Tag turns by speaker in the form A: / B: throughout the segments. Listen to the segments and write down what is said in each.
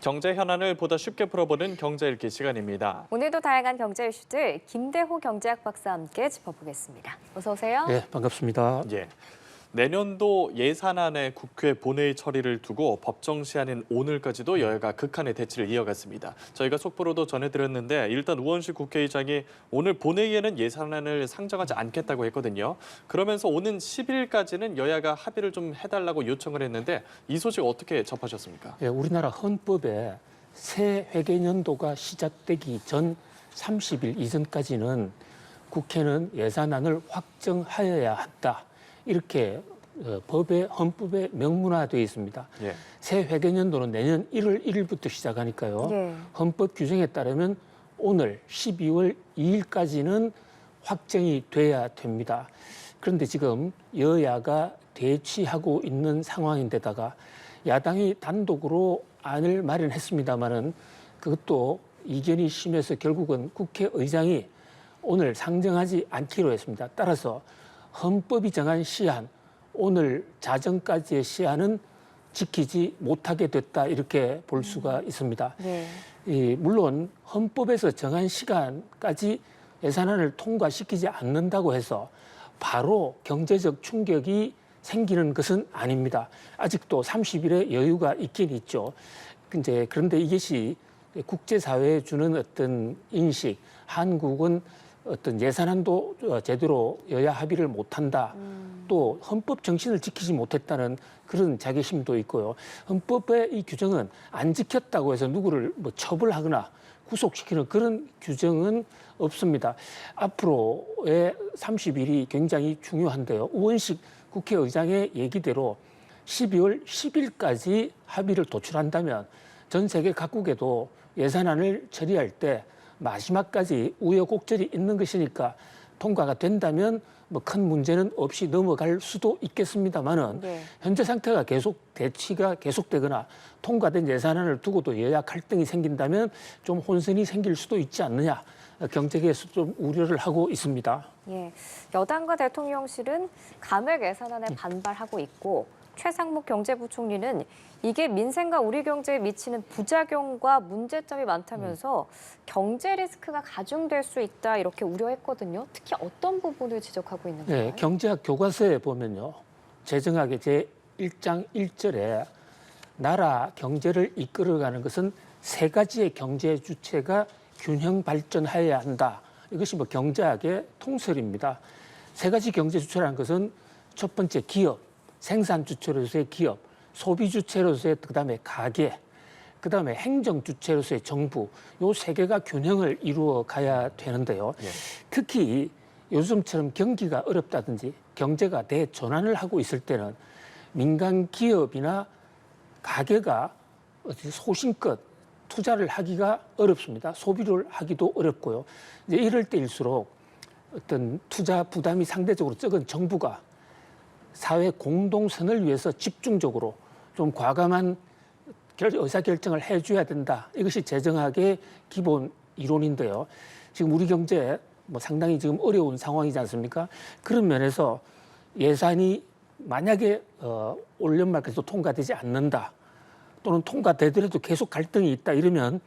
A: 경제 현안을 보다 쉽게 풀어보는 경제 읽기 시간입니다.
B: 오늘도 다양한 경제 이슈들 김대호 경제학 박사와 함께 짚어보겠습니다. 어서 오세요.
C: 네, 반갑습니다.
A: 예. 내년도 예산안의 국회 본회의 처리를 두고 법정 시한인 오늘까지도 여야가 극한의 대치를 이어갔습니다. 저희가 속보로도 전해드렸는데 일단 우원식 국회의장이 오늘 본회의에는 예산안을 상정하지 않겠다고 했거든요. 그러면서 오는 10일까지는 여야가 합의를 좀 해달라고 요청을 했는데 이 소식 어떻게 접하셨습니까?
C: 예, 우리나라 헌법에 새 회계연도가 시작되기 전 30일 이전까지는 국회는 예산안을 확정하여야 한다. 이렇게 헌법에 명문화되어 있습니다.
A: 예.
C: 새 회계연도는 내년 1월 1일부터 시작하니까요.
B: 예.
C: 헌법 규정에 따르면 오늘 12월 2일까지는 확정이 돼야 됩니다. 그런데 지금 여야가 대치하고 있는 상황인데다가 야당이 단독으로 안을 마련했습니다마는 그것도 이견이 심해서 결국은 국회의장이 오늘 상정하지 않기로 했습니다. 따라서 헌법이 정한 시한, 오늘 자정까지의 시한은 지키지 못하게 됐다 이렇게 볼 수가 있습니다.
B: 네.
C: 물론 헌법에서 정한 시간까지 예산안을 통과시키지 않는다고 해서 바로 경제적 충격이 생기는 것은 아닙니다. 아직도 30일의 여유가 있긴 있죠. 그런데 이것이 국제사회에 주는 어떤 인식, 한국은 어떤 예산안도 제대로 여야 합의를 못한다. 또 헌법 정신을 지키지 못했다는 그런 자괴심도 있고요. 헌법의 이 규정은 안 지켰다고 해서 누구를 처벌하거나 구속시키는 그런 규정은 없습니다. 앞으로의 30일이 굉장히 중요한데요. 우원식 국회의장의 얘기대로 12월 10일까지 합의를 도출한다면 전 세계 각국에도 예산안을 처리할 때 마지막까지 우여곡절이 있는 것이니까 통과가 된다면 큰 문제는 없이 넘어갈 수도 있겠습니다만은
B: 네.
C: 현재 상태가 계속 대치가 계속되거나 통과된 예산안을 두고도 여야 갈등이 생긴다면 좀 혼선이 생길 수도 있지 않느냐 경제계에서 좀 우려를 하고 있습니다.
B: 예. 여당과 대통령실은 감액 예산안에 반발하고 있고 최상목 경제부총리는 이게 민생과 우리 경제에 미치는 부작용과 문제점이 많다면서 경제 리스크가 가중될 수 있다 이렇게 우려했거든요. 특히 어떤 부분을 지적하고 있는 건가요?
C: 네, 경제학 교과서에 보면요. 제정학의 제1장 1절에 나라 경제를 이끌어가는 것은 세 가지의 경제 주체가 균형 발전하여야 한다. 이것이 경제학의 통설입니다. 세 가지 경제 주체라는 것은 첫 번째 기업, 생산 주체로서의 기업, 소비 주체로서의 그다음에 가계, 그다음에 행정 주체로서의 정부, 요 세 개가 균형을 이루어 가야 되는데요.
A: 예.
C: 특히 요즘처럼 경기가 어렵다든지 경제가 대전환을 하고 있을 때는 민간 기업이나 가계가 소신껏 투자를 하기가 어렵습니다. 소비를 하기도 어렵고요. 이제 이럴 때일수록 어떤 투자 부담이 상대적으로 적은 정부가 사회 공동선을 위해서 집중적으로 좀 과감한 의사결정을 해줘야 된다. 이것이 제정학의 기본 이론인데요. 지금 우리 경제 상당히 지금 어려운 상황이지 않습니까? 그런 면에서 예산이 만약에 올 연말까지도 통과되지 않는다. 또는 통과되더라도 계속 갈등이 있다. 이러면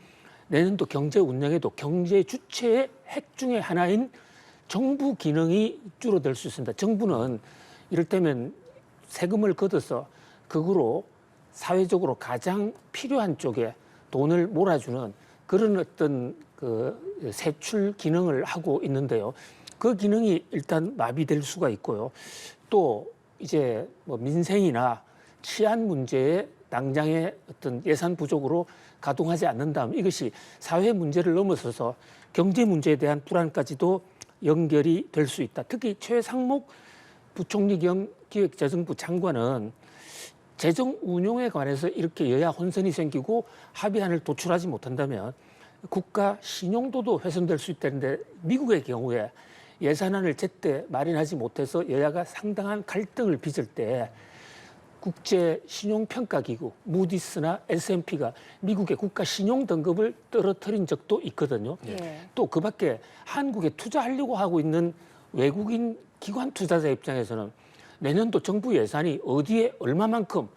C: 내년도 경제 운영에도 경제 주체의 핵 중에 하나인 정부 기능이 줄어들 수 있습니다. 정부는 이를테면 세금을 걷어서 그거로 사회적으로 가장 필요한 쪽에 돈을 몰아주는 그런 어떤 그 세출 기능을 하고 있는데요. 그 기능이 일단 마비될 수가 있고요. 또 이제 민생이나 치안 문제에 당장의 어떤 예산 부족으로 가동하지 않는다면 이것이 사회 문제를 넘어서서 경제 문제에 대한 불안까지도 연결이 될 수 있다. 특히 최상목 부총리 겸 기획재정부 장관은 재정 운용에 관해서 이렇게 여야 혼선이 생기고 합의안을 도출하지 못한다면 국가 신용도도 훼손될 수 있다는데 미국의 경우에 예산안을 제때 마련하지 못해서 여야가 상당한 갈등을 빚을 때 국제 신용평가기구 무디스나 S&P가 미국의 국가 신용 등급을 떨어뜨린 적도 있거든요.
B: 예.
C: 또 그밖에 한국에 투자하려고 하고 있는 외국인 기관 투자자 입장에서는 내년도 정부 예산이 어디에 얼마만큼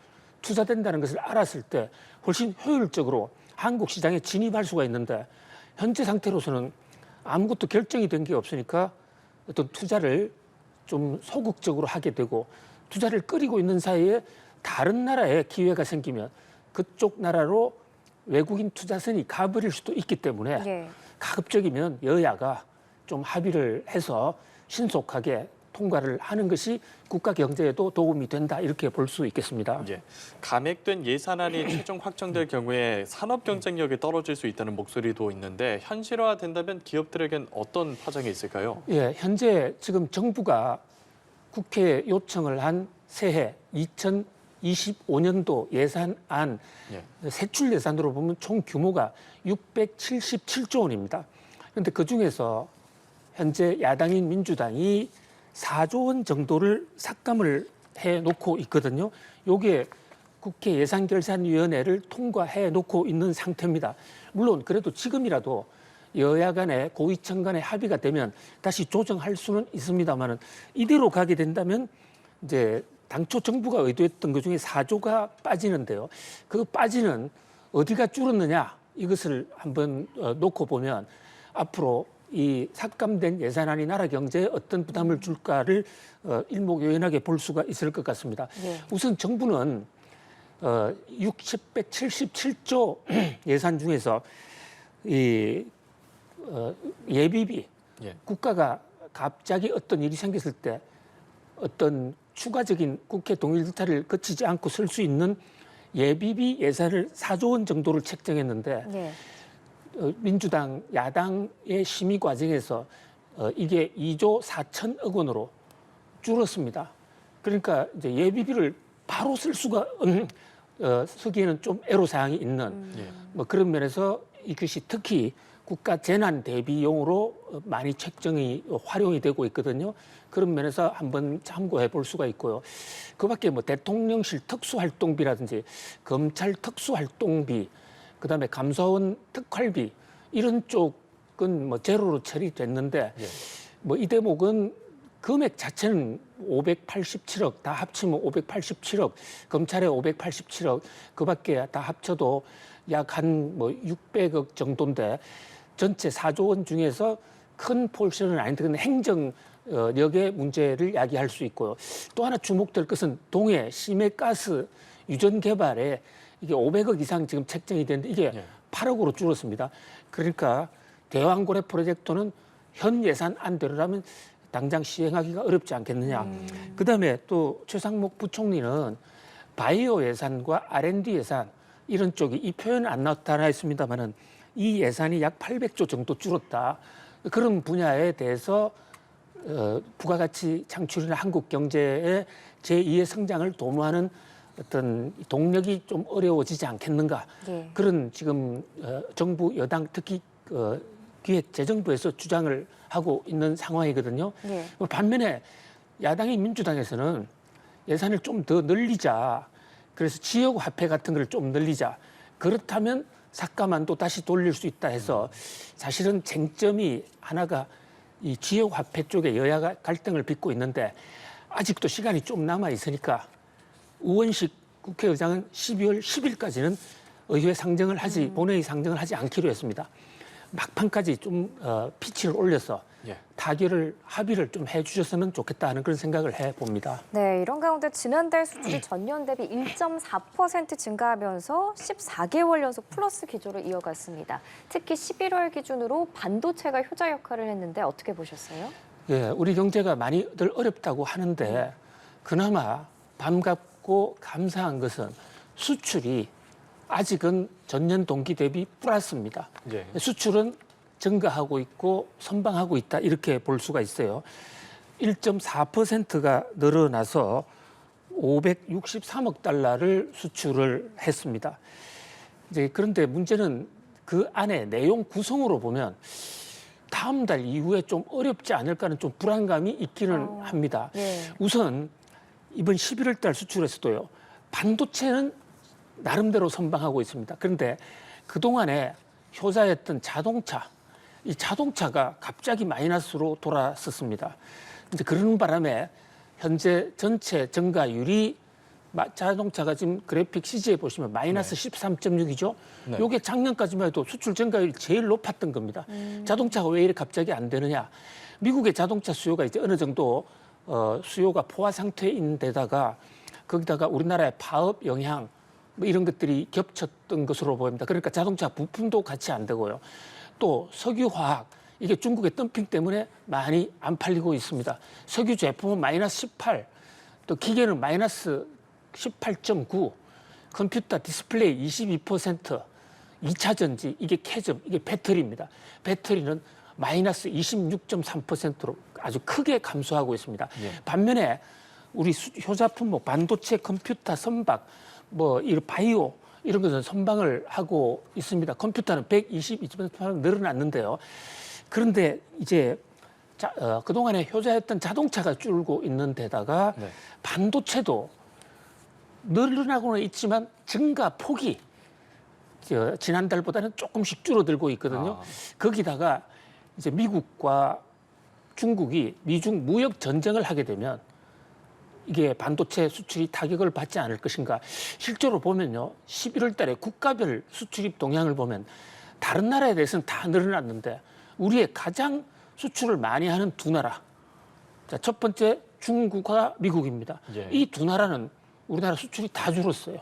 C: 투자된다는 것을 알았을 때 훨씬 효율적으로 한국 시장에 진입할 수가 있는데 현재 상태로서는 아무것도 결정이 된 게 없으니까 어떤 투자를 좀 소극적으로 하게 되고 투자를 끌이고 있는 사이에 다른 나라에 기회가 생기면 그쪽 나라로 외국인 투자선이 가버릴 수도 있기 때문에
B: 예.
C: 가급적이면 여야가 좀 합의를 해서 신속하게 통과를 하는 것이 국가 경제에도 도움이 된다 이렇게 볼 수 있겠습니다.
A: 예. 감액된 예산안이 최종 확정될 경우에 산업 경쟁력이 떨어질 수 있다는 목소리도 있는데 현실화된다면 기업들에겐 어떤 파장이 있을까요?
C: 예, 현재 지금 정부가 국회에 요청을 한 새해 2025년도 예산안 세출 예산으로 보면 총 규모가 677조 원입니다. 그런데 그 중에서 현재 야당인 민주당이 4조 원 정도를 삭감을 해놓고 있거든요. 요게 국회 예산결산위원회를 통과해 놓고 있는 상태입니다. 물론 그래도 지금이라도 여야 간에 고위층 간에 합의가 되면 다시 조정할 수는 있습니다만은 이대로 가게 된다면 이제 당초 정부가 의도했던 것 중에 4조가 빠지는데요. 그 빠지는 어디가 줄었느냐 이것을 한번 놓고 보면 앞으로 이 삭감된 예산안이 나라 경제에 어떤 부담을 줄까를 일목요연하게 볼 수가 있을 것 같습니다.
B: 예.
C: 우선 정부는 677조 예산 중에서 이 예비비 국가가 갑자기 어떤 일이 생겼을 때 어떤 추가적인 국회 동의 절차를 거치지 않고 쓸 수 있는 예비비 예산을 4조 원 정도를 책정했는데
B: 예.
C: 민주당 야당의 심의 과정에서 이게 2조 4천억 원으로 줄었습니다. 그러니까 이제 예비비를 바로 쓸 수가 쓰기에는 좀 애로사항이 있는 뭐 그런 면에서 이것이 특히 국가 재난 대비용으로 많이 책정이 활용이 되고 있거든요. 그런 면에서 한번 참고해 볼 수가 있고요. 그밖에 뭐 대통령실 특수활동비라든지 검찰 특수활동비, 그다음에 감사원 특활비 이런 쪽은 뭐 제로로 처리됐는데 뭐 이 대목은 금액 자체는 587억 다 합치면 587억 검찰에 587억 그밖에 다 합쳐도 약 한 뭐 600억 정도인데 전체 4조 원 중에서 큰 포션은 아닌데 근데 행정력의 문제를 야기할 수 있고요. 또 하나 주목될 것은 동해 심해가스 유전 개발에 이게 500억 이상 지금 책정이 됐는데 이게 8억으로 줄었습니다. 그러니까 대왕고래 프로젝트는 현 예산 안대로라면 당장 시행하기가 어렵지 않겠느냐. 그다음에 또 최상목 부총리는 바이오 예산과 R&D 예산 이런 쪽이 이 표현은 안 나타나 있습니다만은 이 예산이 약 800조 정도 줄었다. 그런 분야에 대해서 부가가치 창출이나 한국 경제의 제2의 성장을 도모하는 어떤 동력이 좀 어려워지지 않겠는가.
B: 예.
C: 그런 지금 정부 여당 특히 기획재정부에서 주장을 하고 있는 상황이거든요.
B: 예.
C: 반면에 야당인 민주당에서는 예산을 좀 더 늘리자. 그래서 지역화폐 같은 걸 좀 늘리자. 그렇다면 삭감안도 다시 돌릴 수 있다 해서 사실은 쟁점이 하나가 이 지역화폐 쪽에 여야가 갈등을 빚고 있는데 아직도 시간이 좀 남아 있으니까 우원식 국회의장은 12월 10일까지는 의회 상정을 하지 본회의 상정을 하지 않기로 했습니다. 막판까지 좀 피치를 올려서 타결을 합의를 좀 해주셨으면 좋겠다 하는 그런 생각을 해봅니다.
B: 네, 이런 가운데 지난달 수출이 전년 대비 1.4% 증가하면서 14개월 연속 플러스 기조를 이어갔습니다. 특히 11월 기준으로 반도체가 효자 역할을 했는데 어떻게 보셨어요?
C: 예, 우리 경제가 많이들 어렵다고 하는데 그나마 반갑고 감사한 것은 수출이 아직은 전년 동기 대비 플러스입니다. 수출은 증가하고 있고 선방하고 있다 이렇게 볼 수가 있어요. 1.4%가 늘어나서 563억 달러를 수출을 했습니다. 이제 그런데 문제는 그 안에 내용 구성으로 보면 다음 달 이후에 좀 어렵지 않을까는 좀 불안감이 있기는 합니다. 우선 이번 11월 달 수출에서도요. 반도체는 나름대로 선방하고 있습니다. 그런데 그동안에 효자였던 자동차, 이 자동차가 갑자기 마이너스로 돌아섰습니다. 이제 그러는 바람에 현재 전체 증가율이 자동차가 지금 그래픽 CG에 보시면 마이너스 13.6이죠.
A: 네.
C: 이게 작년까지만 해도 수출 증가율이 제일 높았던 겁니다. 자동차가 왜 이렇게 갑자기 안 되느냐. 미국의 자동차 수요가 이제 어느 정도 수요가 포화 상태에 있는 데다가 거기다가 우리나라의 파업 영향 뭐 이런 것들이 겹쳤던 것으로 보입니다. 그러니까 자동차 부품도 같이 안 되고요. 또 석유화학 이게 중국의 덤핑 때문에 많이 안 팔리고 있습니다. 석유 제품은 마이너스 18, 또 기계는 마이너스 18.9, 컴퓨터 디스플레이 22%, 2차 전지 이게 캐즘 이게 배터리입니다. 배터리는 마이너스 26.3%로 아주 크게 감소하고 있습니다.
A: 예.
C: 반면에 우리 효자품 뭐 반도체, 컴퓨터, 선박, 뭐 이 바이오 이런 것은 선방을 하고 있습니다. 컴퓨터는 122% 늘어났는데요. 그런데 이제 그동안에 효자였던 자동차가 줄고 있는 데다가
A: 네.
C: 반도체도 늘어나고는 있지만 증가 폭이 지난달보다는 조금씩 줄어들고 있거든요. 거기다가 이제 미국과 중국이 미중 무역 전쟁을 하게 되면 이게 반도체 수출이 타격을 받지 않을 것인가. 실제로 보면요. 11월 달에 국가별 수출입 동향을 보면 다른 나라에 대해서는 다 늘어났는데 우리의 가장 수출을 많이 하는 두 나라. 자, 첫 번째 중국과 미국입니다.
A: 예.
C: 이 두 나라는 우리나라 수출이 다 줄었어요.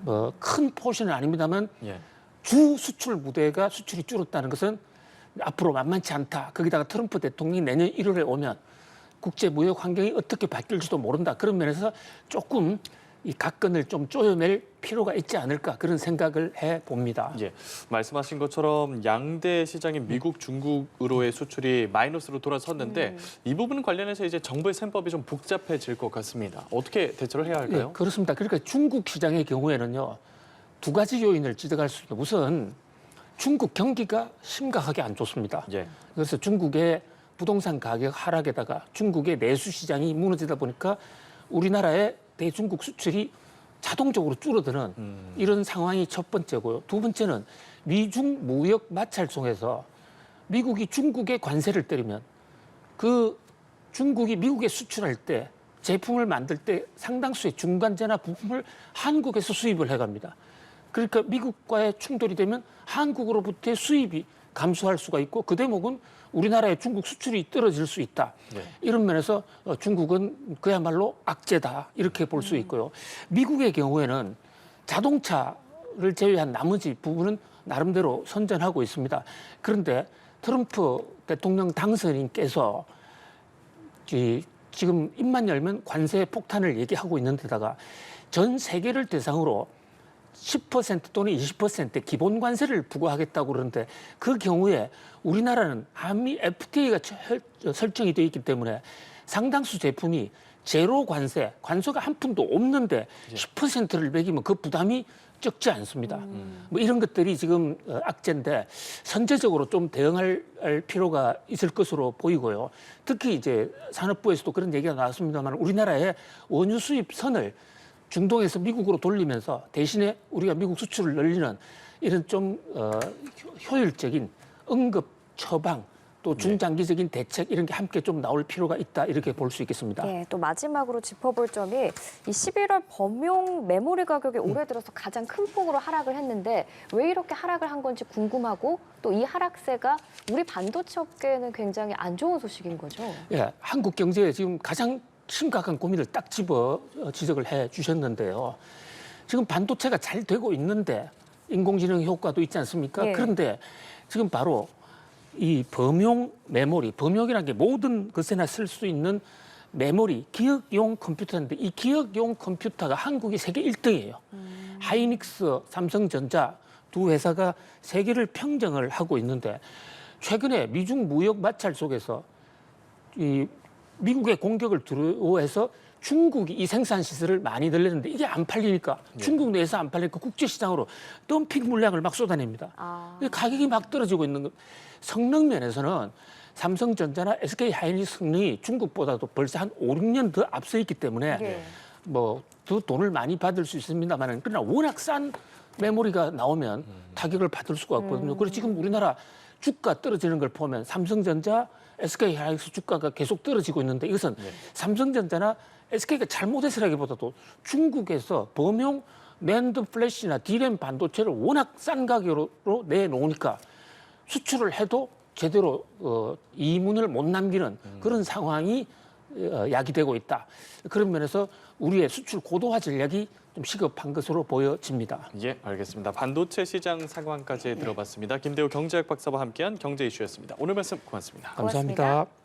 C: 뭐 큰 포션은 아닙니다만
A: 예.
C: 주 수출 무대가 수출이 줄었다는 것은 앞으로 만만치 않다. 거기다가 트럼프 대통령이 내년 1월에 오면 국제 무역 환경이 어떻게 바뀔지도 모른다. 그런 면에서 조금 이 각건을 좀 쪼여낼 필요가 있지 않을까 그런 생각을 해 봅니다.
A: 예, 말씀하신 것처럼 양대 시장인 미국, 중국으로의 수출이 마이너스로 돌아섰는데 이 부분 관련해서 이제 정부의 셈법이 좀 복잡해질 것 같습니다. 어떻게 대처를 해야 할까요?
C: 예, 그렇습니다. 그러니까 중국 시장의 경우에는요. 두 가지 요인을 지적할 수 있습니다. 우선 중국 경기가 심각하게 안 좋습니다.
A: 예.
C: 그래서 중국의 부동산 가격 하락에다가 중국의 내수 시장이 무너지다 보니까 우리나라의 대중국 수출이 자동적으로 줄어드는 이런 상황이 첫 번째고요. 두 번째는 미중 무역 마찰 속에서 미국이 중국에 관세를 때리면 그 중국이 미국에 수출할 때 제품을 만들 때 상당수의 중간재나 부품을 한국에서 수입을 해갑니다. 그러니까 미국과의 충돌이 되면 한국으로부터의 수입이 감소할 수가 있고 그 대목은 우리나라의 중국 수출이 떨어질 수 있다.
A: 네.
C: 이런 면에서 중국은 그야말로 악재다 이렇게 볼 수 있고요. 미국의 경우에는 자동차를 제외한 나머지 부분은 나름대로 선전하고 있습니다. 그런데 트럼프 대통령 당선인께서 지금 입만 열면 관세 폭탄을 얘기하고 있는 데다가 전 세계를 대상으로 10% 또는 20% 기본 관세를 부과하겠다고 그러는데 그 경우에 우리나라는 한미 FTA가 설정이 되어 있기 때문에 상당수 제품이 제로 관세, 관세가 한 푼도 없는데 10%를 매기면 그 부담이 적지 않습니다. 뭐 이런 것들이 지금 악재인데 선제적으로 좀 대응할 필요가 있을 것으로 보이고요. 특히 이제 산업부에서도 그런 얘기가 나왔습니다만 우리나라의 원유 수입 선을 중동에서 미국으로 돌리면서 대신에 우리가 미국 수출을 늘리는 이런 좀 효율적인 응급 처방 또 중장기적인 대책 이런 게 함께 좀 나올 필요가 있다 이렇게 볼 수 있겠습니다.
B: 예, 또 마지막으로 짚어볼 점이 이 11월 범용 메모리 가격이 올해 들어서 가장 큰 폭으로 하락을 했는데 왜 이렇게 하락을 한 건지 궁금하고 또 이 하락세가 우리 반도체 업계에는 굉장히 안 좋은 소식인 거죠.
C: 예, 한국 경제에 지금 가장 심각한 고민을 딱 집어 지적을 해 주셨는데요. 지금 반도체가 잘 되고 있는데 인공지능 효과도 있지 않습니까?
B: 예.
C: 그런데 지금 바로 이 범용 메모리, 범용이라는 게 모든 것에나 쓸 수 있는 메모리, 기억용 컴퓨터인데 이 기억용 컴퓨터가 한국이 세계 1등이에요. 하이닉스, 삼성전자 두 회사가 세계를 평정을 하고 있는데 최근에 미중 무역 마찰 속에서 이 미국의 공격을 두려워해서 중국이 이 생산 시설을 많이 늘렸는데 이게 안 팔리니까 중국 내에서 안 팔리니까 국제시장으로 덤핑 물량을 막 쏟아냅니다. 가격이 막 떨어지고 있는 거. 성능 면에서는 삼성전자나 SK 하이닉스 성능이 중국보다도 벌써 한 5, 6년 더 앞서 있기 때문에
B: 네.
C: 뭐 더 돈을 많이 받을 수 있습니다만 그러나 워낙 싼 메모리가 나오면 타격을 받을 수가 없거든요. 그래서 지금 우리나라 주가 떨어지는 걸 보면 삼성전자, SK하이닉스 주가가 계속 떨어지고 있는데 이것은 삼성전자나 SK가 잘못해서라기보다도 중국에서 범용 낸드 플래시나 D램 반도체를 워낙 싼 가격으로 내놓으니까 수출을 해도 제대로 이문을 못 남기는 그런 상황이 야기되고 있다. 그런 면에서 우리의 수출 고도화 전략이 좀 시급한 것으로 보여집니다.
A: 예, 알겠습니다. 반도체 시장 상황까지 들어봤습니다. 김대우 경제학 박사와 함께한 경제 이슈였습니다. 오늘 말씀 고맙습니다.
C: 감사합니다.
B: 고맙습니다.